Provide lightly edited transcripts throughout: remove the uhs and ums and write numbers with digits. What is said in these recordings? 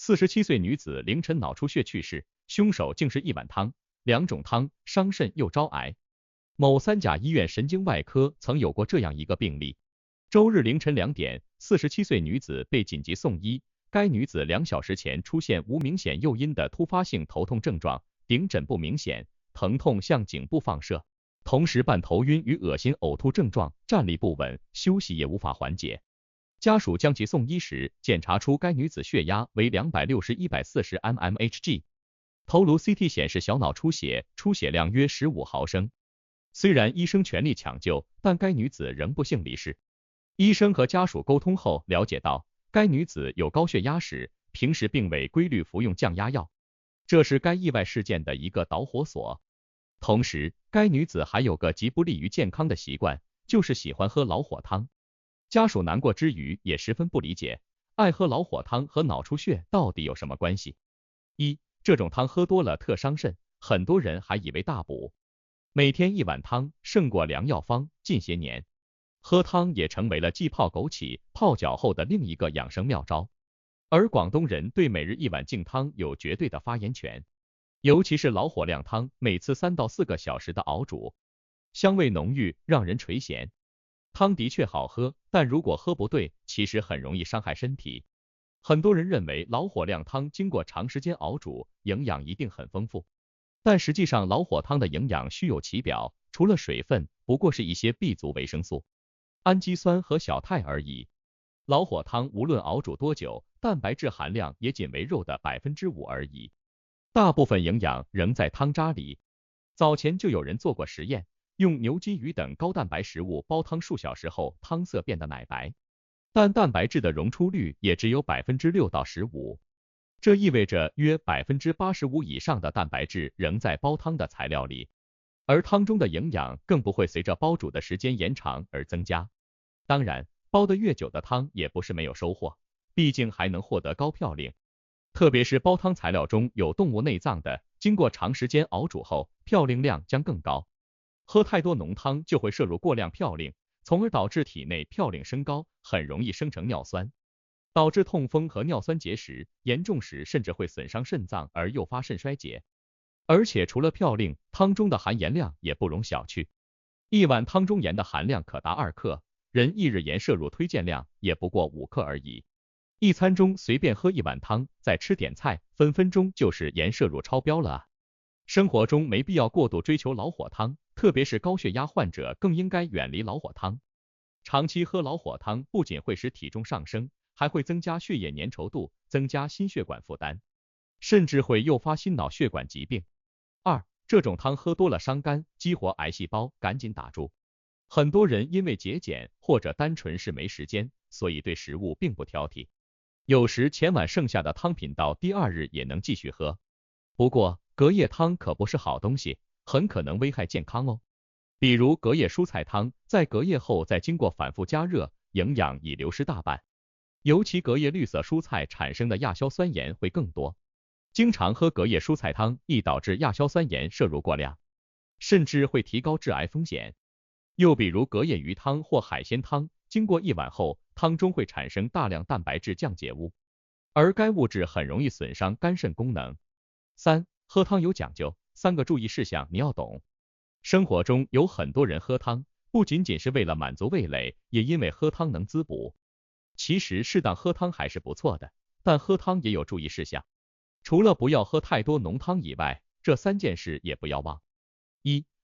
47岁女子凌晨脑出血去世，凶手竟是一碗汤，两种汤伤肾又招癌。某三甲医院神经外科曾有过这样一个病例：周日凌晨2点，47岁女子被紧急送医。该女子2小时前出现无明显诱因的突发性头痛症状，顶枕不明显，疼痛向颈部放射，同时伴头晕与恶心呕吐症状，站立不稳，休息也无法缓解。家属将其送医时，检查出该女子血压为260/140 mmHg， 头颅 CT 显示小脑出血，出血量约15毫升。虽然医生全力抢救，但该女子仍不幸离世。医生和家属沟通后了解到，该女子有高血压史，平时并未规律服用降压药，这是该意外事件的一个导火索。同时，该女子还有个极不利于健康的习惯，就是喜欢喝老火汤。家属难过之余也十分不理解，爱喝老火汤和脑出血到底有什么关系？这种汤喝多了特伤肾，很多人还以为大补。每天1碗汤胜过良药方，近些年喝汤也成为了既泡枸杞、泡脚后的另一个养生妙招。而广东人对每日1碗净汤有绝对的发言权，尤其是老火靓汤，每次3到4个小时的熬煮，香味浓郁，让人垂涎。汤的确好喝，但如果喝不对，其实很容易伤害身体。很多人认为老火靓汤经过长时间熬煮，营养一定很丰富，但实际上老火汤的营养虚有其表，除了水分，不过是一些 B 族维生素、氨基酸和小肽而已。老火汤无论熬煮多久，蛋白质含量也仅为肉的 5% 而已，大部分营养仍在汤渣里。早前就有人做过实验，用牛鸡鱼等高蛋白食物煲汤数小时后，汤色变得奶白，但蛋白质的溶出率也只有 6到15%，这意味着约 85% 以上的蛋白质仍在煲汤的材料里，而汤中的营养更不会随着煲煮的时间延长而增加。当然，煲得越久的汤也不是没有收获，毕竟还能获得高嘌呤，特别是煲汤材料中有动物内脏的，经过长时间熬煮后，嘌呤量将更高。喝太多浓汤就会摄入过量嘌呤，从而导致体内嘌呤升高，很容易生成尿酸，导致痛风和尿酸结石，严重时甚至会损伤肾脏而诱发肾衰竭。而且除了嘌呤，汤中的含盐量也不容小觑，一碗汤中盐的含量可达2克，人一日盐摄入推荐量也不过5克而已。一餐中随便喝1碗汤，再吃点菜，分分钟就是盐摄入超标了啊！生活中没必要过度追求老火汤，特别是高血压患者更应该远离老火汤。长期喝老火汤不仅会使体重上升，还会增加血液粘稠度，增加心血管负担，甚至会诱发心脑血管疾病。这种汤喝多了伤肝，激活癌细胞，赶紧打住。很多人因为节俭或者单纯是没时间，所以对食物并不挑剔，有时前晚剩下的汤品到第2日也能继续喝。不过隔夜汤可不是好东西，很可能危害健康哦。比如隔夜蔬菜汤，在隔夜后再经过反复加热，营养已流失大半，尤其隔夜绿色蔬菜产生的亚硝酸盐会更多。经常喝隔夜蔬菜汤易导致亚硝酸盐摄入过量，甚至会提高致癌风险。又比如隔夜鱼汤或海鲜汤，经过1晚后，汤中会产生大量蛋白质降解物，而该物质很容易损伤肝肾功能。喝汤有讲究，3个注意事项你要懂。生活中有很多人喝汤，不仅仅是为了满足味蕾，也因为喝汤能滋补。其实适当喝汤还是不错的，但喝汤也有注意事项。除了不要喝太多浓汤以外，这3件事也不要忘。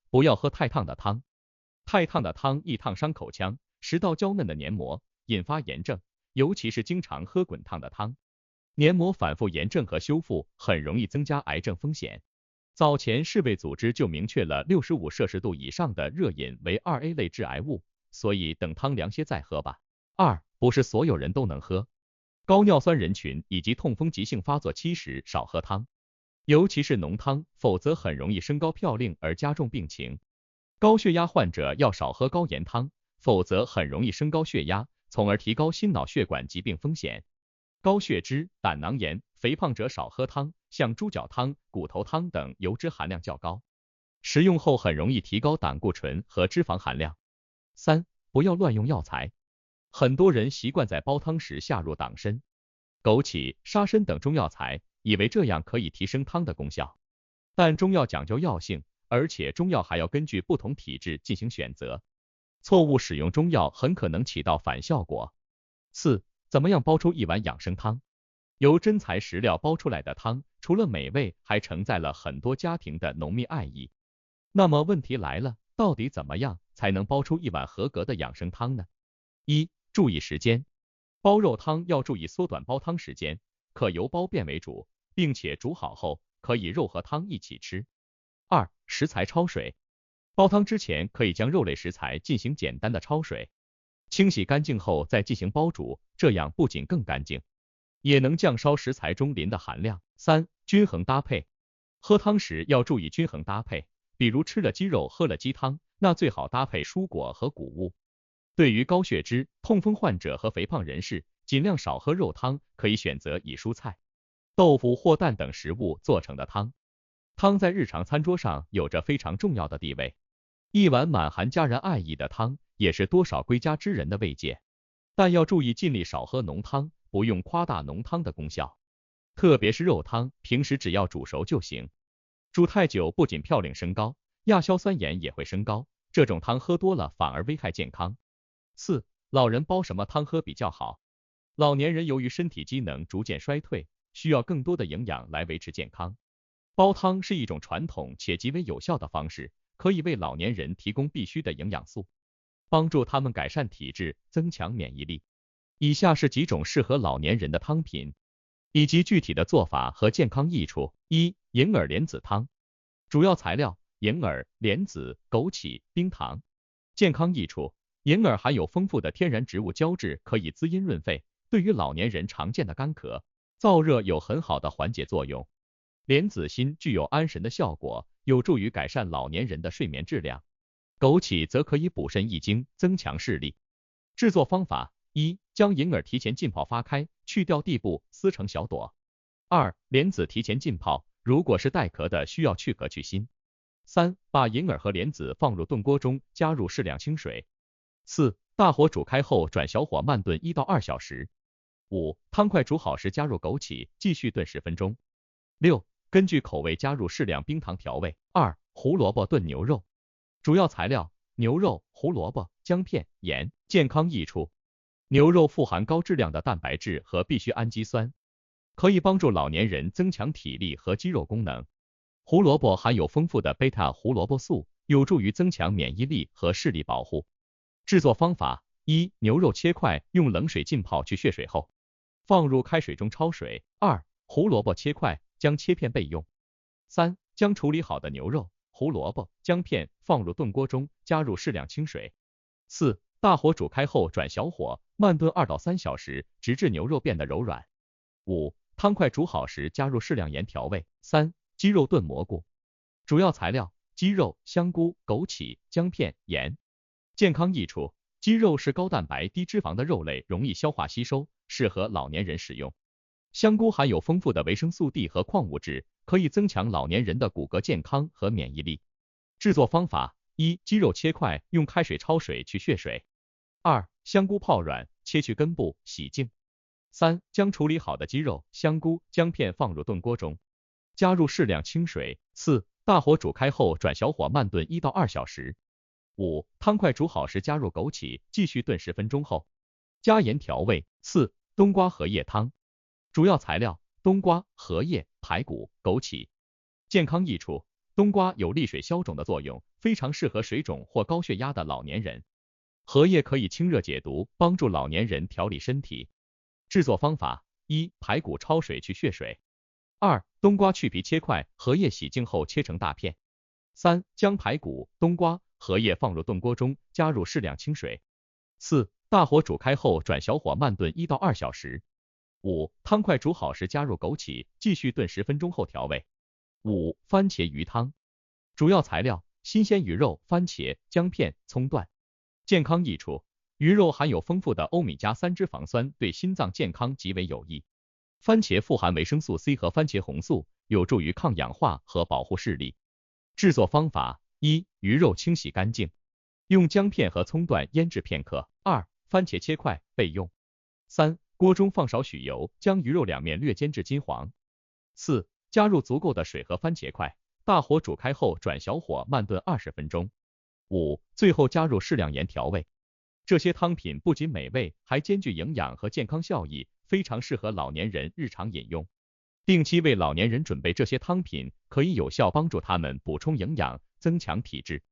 不要喝太烫的汤。太烫的汤易烫伤口腔，食道娇嫩的黏膜，引发炎症，尤其是经常喝滚烫的汤，黏膜反复炎症和修复，很容易增加癌症风险。早前世卫组织就明确了65摄氏度以上的热饮为2A 类致癌物，所以等汤凉些再喝吧。不是所有人都能喝。高尿酸人群以及痛风急性发作期时少喝汤，尤其是浓汤，否则很容易升高嘌呤而加重病情。高血压患者要少喝高盐汤，否则很容易升高血压，从而提高心脑血管疾病风险。高血脂、胆囊炎、肥胖者少喝汤，像猪脚汤、骨头汤等油脂含量较高，食用后很容易提高胆固醇和脂肪含量。不要乱用药材。很多人习惯在煲汤时下入党参，枸杞、沙参等中药材，以为这样可以提升汤的功效。但中药讲究药性，而且中药还要根据不同体质进行选择，错误使用中药很可能起到反效果。4. 怎么样煲出一碗养生汤？由真材实料煲出来的汤，除了美味，还承载了很多家庭的浓密爱意。那么问题来了，到底怎么样才能煲出一碗合格的养生汤呢？1. 注意时间，煲肉汤要注意缩短煲汤时间，可由煲变为煮，并且煮好后可以肉和汤一起吃。2. 食材焯水，煲汤之前可以将肉类食材进行简单的焯水，清洗干净后再进行煲煮，这样不仅更干净，也能降烧食材中磷的含量。3. 均衡搭配，喝汤时要注意均衡搭配，比如吃了鸡肉喝了鸡汤，那最好搭配蔬果和谷物。对于高血脂、痛风患者和肥胖人士，尽量少喝肉汤，可以选择以蔬菜、豆腐或蛋等食物做成的汤。汤在日常餐桌上有着非常重要的地位，一碗满含家人爱意的汤，也是多少归家之人的慰藉。但要注意尽力少喝浓汤，不用夸大浓汤的功效，特别是肉汤，平时只要煮熟就行。煮太久不仅嘌呤升高，亚硝酸盐也会升高，这种汤喝多了反而危害健康。4. 老人煲什么汤喝比较好？老年人由于身体机能逐渐衰退，需要更多的营养来维持健康。煲汤是一种传统且极为有效的方式，可以为老年人提供必需的营养素，帮助他们改善体质，增强免疫力。以下是几种适合老年人的汤品，以及具体的做法和健康益处。1. 银耳莲子汤，主要材料：银耳、莲子、枸杞、冰糖。健康益处：银耳含有丰富的天然植物胶质，可以滋阴润肺，对于老年人常见的干咳、燥热有很好的缓解作用。莲子心具有安神的效果，有助于改善老年人的睡眠质量。枸杞则可以补肾益精，增强视力。制作方法： 1. 将银耳提前浸泡发开，去掉蒂部，撕成小朵。2. 莲子提前浸泡，如果是带壳的需要去壳去心。3. 把银耳和莲子放入炖锅中，加入适量清水。4. 大火煮开后转小火慢炖1到2小时。5. 汤快煮好时加入枸杞，继续炖10分钟。6. 根据口味加入适量冰糖调味。2. 胡萝卜炖牛肉，主要材料：牛肉、胡萝卜、姜片、盐。健康益处：牛肉富含高质量的蛋白质和必需氨基酸，可以帮助老年人增强体力和肌肉功能。胡萝卜含有丰富的贝塔胡萝卜素，有助于增强免疫力和视力保护。制作方法： 1. 牛肉切块，用冷水浸泡去血水后，放入开水中焯水。2. 胡萝卜切块，将切片备用。3. 将处理好的牛肉、胡萝卜、姜片放入炖锅中，加入适量清水。4. 大火煮开后转小火，慢炖2到3小时，直至牛肉变得柔软。5. 汤快煮好时加入适量盐调味。3. 鸡肉炖蘑菇，主要材料：鸡肉、香菇、枸杞、姜片、盐。健康益处：鸡肉是高蛋白低脂肪的肉类，容易消化吸收，适合老年人食用。香菇含有丰富的维生素 D 和矿物质，可以增强老年人的骨骼健康和免疫力。制作方法： 1. 鸡肉切块，用开水焯水去血水。2. 香菇泡软，切去根部，洗净。3. 将处理好的鸡肉、香菇、姜片放入炖锅中，加入适量清水。4. 大火煮开后转小火慢炖1到2小时。5. 汤快煮好时加入枸杞，继续炖10分钟后，加盐调味。4. 冬瓜荷叶汤，主要材料：冬瓜、荷叶、排骨、枸杞。健康益处：冬瓜有利水消肿的作用，非常适合水肿或高血压的老年人。荷叶可以清热解毒，帮助老年人调理身体。制作方法： 1. 排骨焯水去血水。2. 冬瓜去皮切块，荷叶洗净后切成大片。3. 将排骨、冬瓜、荷叶放入炖锅中，加入适量清水。4. 大火煮开后转小火慢炖1到2小时。5. 汤快煮好时加入枸杞，继续炖10分钟后调味。5. 番茄鱼汤，主要材料：新鲜鱼肉、番茄、姜片、葱段。健康益处：鱼肉含有丰富的欧米伽3脂肪酸，对心脏健康极为有益。番茄富含维生素 C 和番茄红素，有助于抗氧化和保护视力。制作方法： 1. 鱼肉清洗干净，用姜片和葱段腌制片刻。2. 番茄切块备用。3. 锅中放少许油，将鱼肉两面略煎至金黄。4. 加入足够的水和番茄块，大火煮开后转小火慢炖20分钟。5. 最后加入适量盐调味。这些汤品不仅美味，还兼具营养和健康效益，非常适合老年人日常饮用。定期为老年人准备这些汤品，可以有效帮助他们补充营养，增强体质。